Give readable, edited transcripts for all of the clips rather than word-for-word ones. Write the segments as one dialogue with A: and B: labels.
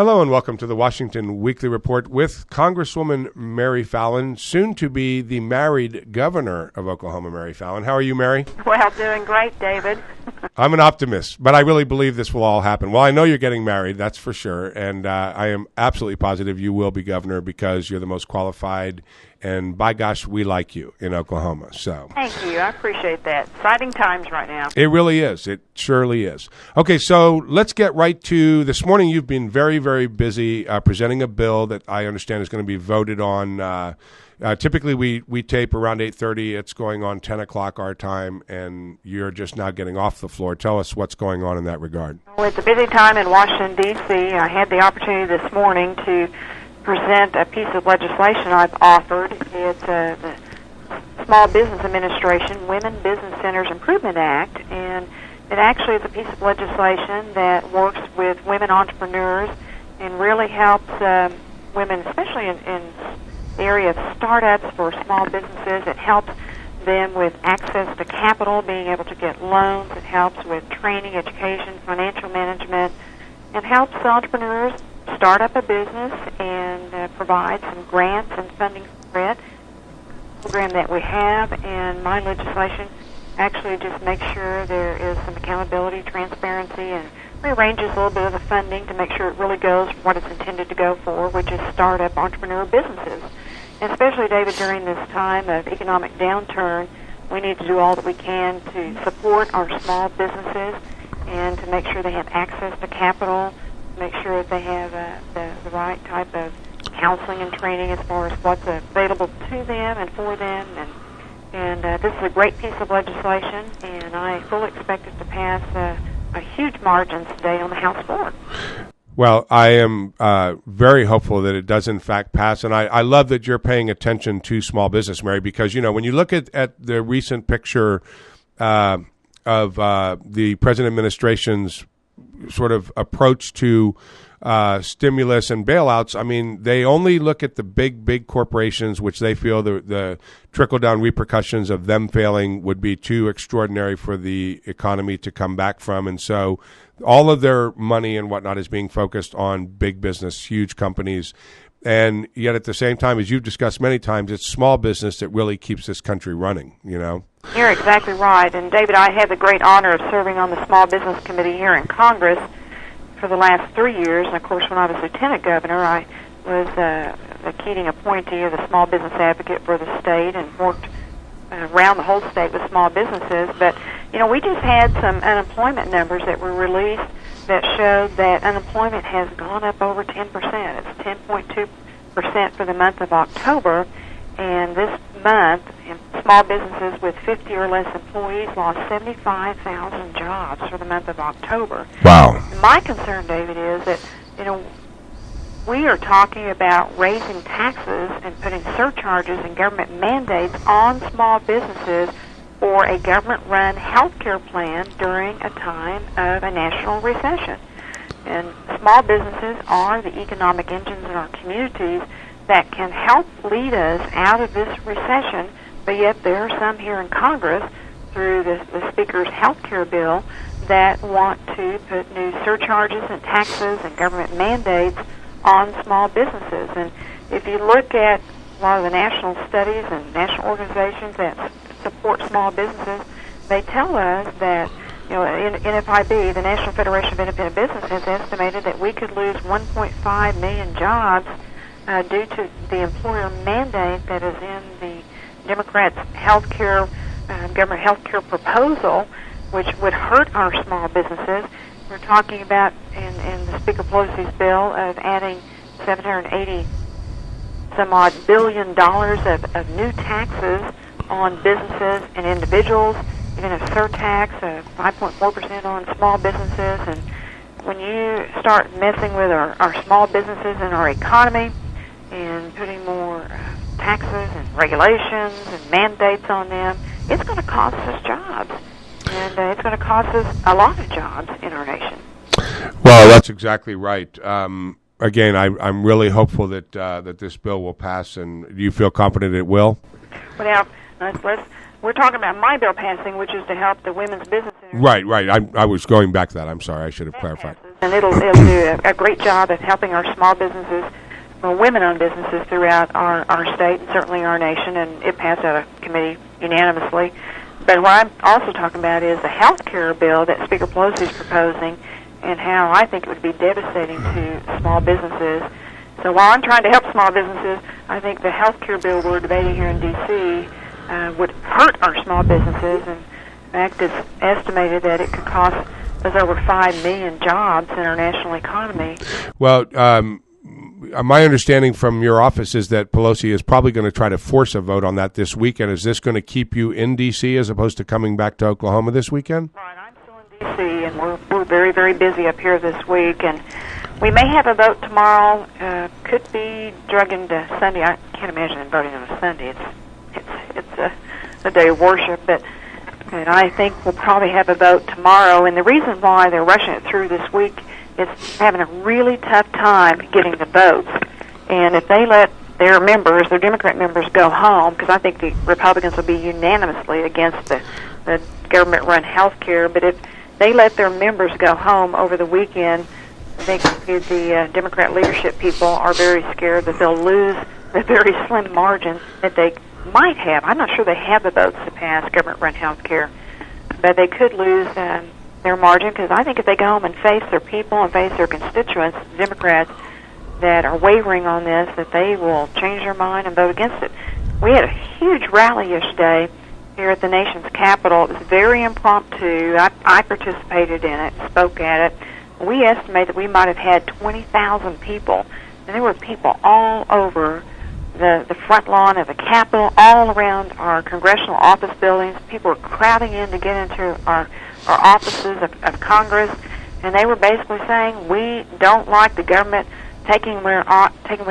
A: Hello and welcome to the Washington Weekly Report with Congresswoman Mary Fallin, soon to be the married governor of Oklahoma, Mary Fallin. How are you, Mary?
B: Well, doing great, David.
A: I'm an optimist, but I really believe this will all happen. Well, I know you're getting married, that's for sure, and I am absolutely positive you will be governor because you're the most qualified, and by gosh, we like you in Oklahoma. So
B: thank you. I appreciate that. Exciting times right now.
A: It really is. It surely is. Okay, so let's get right to this morning. You've been very, very busy presenting a bill that I understand is going to be voted on. Typically, we tape around 8:30. It's going on 10 o'clock our time, and you're just now getting off the floor. Tell us what's going on in that regard.
B: Well, it's a busy time in Washington, D.C. I had the opportunity this morning to present a piece of legislation I've authored. It's the Small Business Administration Women Business Centers Improvement Act, and it actually is a piece of legislation that works with women entrepreneurs and really helps women, especially in the area of startups for small businesses. It helps them with access to capital, being able to get loans. It helps with training, education, financial management, and helps entrepreneurs start up a business and provide some grants and funding for it. The program that we have and my legislation actually just makes sure there is some accountability, transparency, and rearranges a little bit of the funding to make sure it really goes for what it's intended to go for, which is startup entrepreneur businesses. And especially, David, during this time of economic downturn, we need to do all that we can to support our small businesses and to make sure they have access to capital, make sure that they have the right type of counseling and training as far as what's available to them and for them. And this is a great piece of legislation, and I fully expect it to pass a huge margin today on the House floor.
A: Well, I am very hopeful that it does in fact pass, and I love that you're paying attention to small business, Mary, because, you know, when you look at the recent picture of the present administration's sort of approach to stimulus and bailouts, I mean, they only look at the big corporations, which they feel the trickle-down repercussions of them failing would be too extraordinary for the economy to come back from. And so all of their money and whatnot is being focused on big business, huge companies. And yet at the same time, as you've discussed many times, it's small business that really keeps this country running, you know?
B: You're exactly right. And, David, I had the great honor of serving on the Small Business Committee here in Congress for the last 3 years. And, of course, when I was lieutenant governor, I was the Keating appointee of the Small Business Advocate for the state and worked around the whole state with small businesses. But, you know, we just had some unemployment numbers that were released that showed that unemployment has gone up over 10%. It's 10.2% for the month of October. And this month, small businesses with 50 or less employees lost 75,000 jobs for the month of October.
A: Wow.
B: My concern, David, is that, you know, we are talking about raising taxes and putting surcharges and government mandates on small businesses for a government-run health care plan during a time of a national recession. And small businesses are the economic engines in our communities that can help lead us out of this recession, but yet there are some here in Congress through the Speaker's health care bill that want to put new surcharges and taxes and government mandates on small businesses. And if you look at a lot of the national studies and national organizations that support small businesses, they tell us that, you know, NFIB, the National Federation of Independent Business, has estimated that we could lose 1.5 million jobs due to the employer mandate that is in the Democrats' healthcare, government health care proposal, which would hurt our small businesses. We're talking about, in the Speaker Pelosi's bill, of adding $780 some odd billion of new taxes on businesses and individuals, even a surtax of 5.4% on small businesses. And when you start messing with our small businesses and our economy and putting more taxes and regulations and mandates on them, it's going to cost us jobs. And it's going to cost us a lot of jobs in our nation.
A: Well, that's exactly right. Again, I'm really hopeful that that this bill will pass, and do you feel confident it will?
B: Well, we're talking about my bill passing, which is to help the women's business.
A: Right. I was going back to that. I'm sorry. I should have clarified.
B: Passes. And it'll do a great job of helping our small businesses, well, women-owned businesses throughout our state and certainly our nation, and it passed out of committee unanimously. But what I'm also talking about is the health care bill that Speaker Pelosi is proposing, and how I think it would be devastating to small businesses. So while I'm trying to help small businesses, I think the health care bill we're debating here in D.C. Would hurt our small businesses. And in fact, it's estimated that it could cost us over 5 million jobs in our national economy.
A: Well, my understanding from your office is that Pelosi is probably going to try to force a vote on that this weekend. Is this going to keep you in D.C. as opposed to coming back to Oklahoma this weekend?
B: Right, I'm still in D.C., and we're very, very busy up here this week. And we may have a vote tomorrow. Could be drug into Sunday. I can't imagine them voting on a Sunday. It's a day of worship, but I think we'll probably have a vote tomorrow. And the reason why they're rushing it through this week is having a really tough time getting the votes. And if they let their members, their Democrat members, go home, because I think the Republicans will be unanimously against the government-run health care, but if they let their members go home over the weekend, I think the Democrat leadership people are very scared that they'll lose the very slim margin that they might have. I'm not sure they have the votes to pass government-run health care, but they could lose their margin, because I think if they go home and face their people and face their constituents, Democrats that are wavering on this, that they will change their mind and vote against it. We had a huge rally yesterday here at the nation's capital. It was very impromptu. I participated in it, spoke at it. We estimate that we might have had 20,000 people, and there were people all over the front lawn of the Capitol, all around our congressional office buildings. People were crowding in to get into our offices of Congress, and they were basically saying, we don't like the government taking away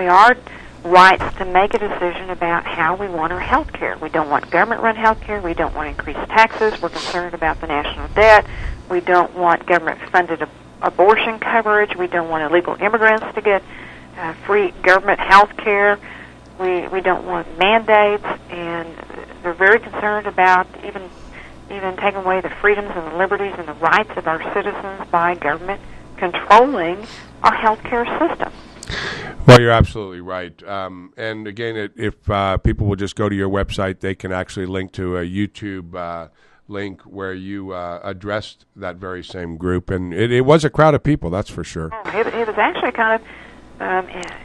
B: our rights to make a decision about how we want our health care. We don't want government-run health care. We don't want increased taxes. We're concerned about the national debt. We don't want government-funded abortion coverage. We don't want illegal immigrants to get free government health care. We don't want mandates, and they're very concerned about even taking away the freedoms and the liberties and the rights of our citizens by government controlling our health care system.
A: Well, you're absolutely right. And again, if people will just go to your website, they can actually link to a YouTube link where you addressed that very same group. And it was a crowd of people, that's for sure.
B: Oh, it was actually kind of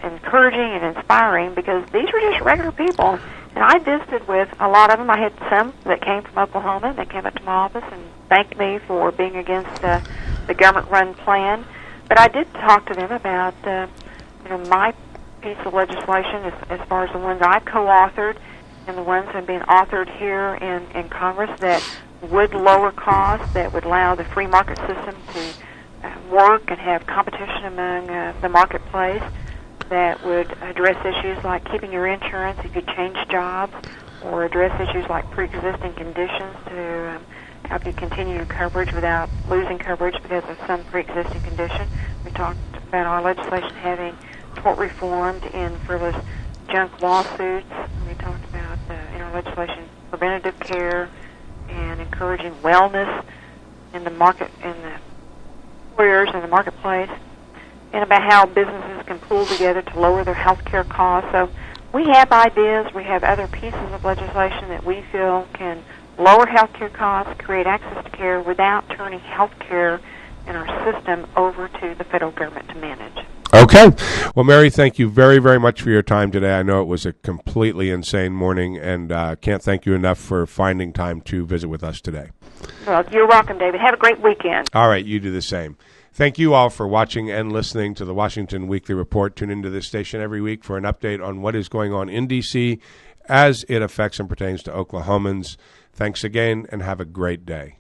B: encouraging and inspiring, because these were just regular people. And I visited with a lot of them. I had some that came from Oklahoma that came up to my office and thanked me for being against the government-run plan. But I did talk to them about my piece of legislation as far as the ones I co-authored and the ones that have been authored here in Congress that would lower costs, that would allow the free market system to work and have competition among the marketplace, that would address issues like keeping your insurance if you change jobs, or address issues like pre-existing conditions to help you continue your coverage without losing coverage because of some pre-existing condition. We talked about our legislation having tort reformed in frivolous junk lawsuits. We talked about in our legislation preventative care and encouraging wellness in the market, in the employers in the marketplace, and about how businesses can pool together to lower their health care costs. So we have ideas. We have other pieces of legislation that we feel can lower health care costs, create access to care without turning health care in our system over to the federal government to manage.
A: Okay. Well, Mary, thank you very, very much for your time today. I know it was a completely insane morning, and can't thank you enough for finding time to visit with us today.
B: Well, you're welcome, David. Have a great weekend.
A: All right, you do the same. Thank you all for watching and listening to the Washington Weekly Report. Tune into this station every week for an update on what is going on in D.C. as it affects and pertains to Oklahomans. Thanks again, and have a great day.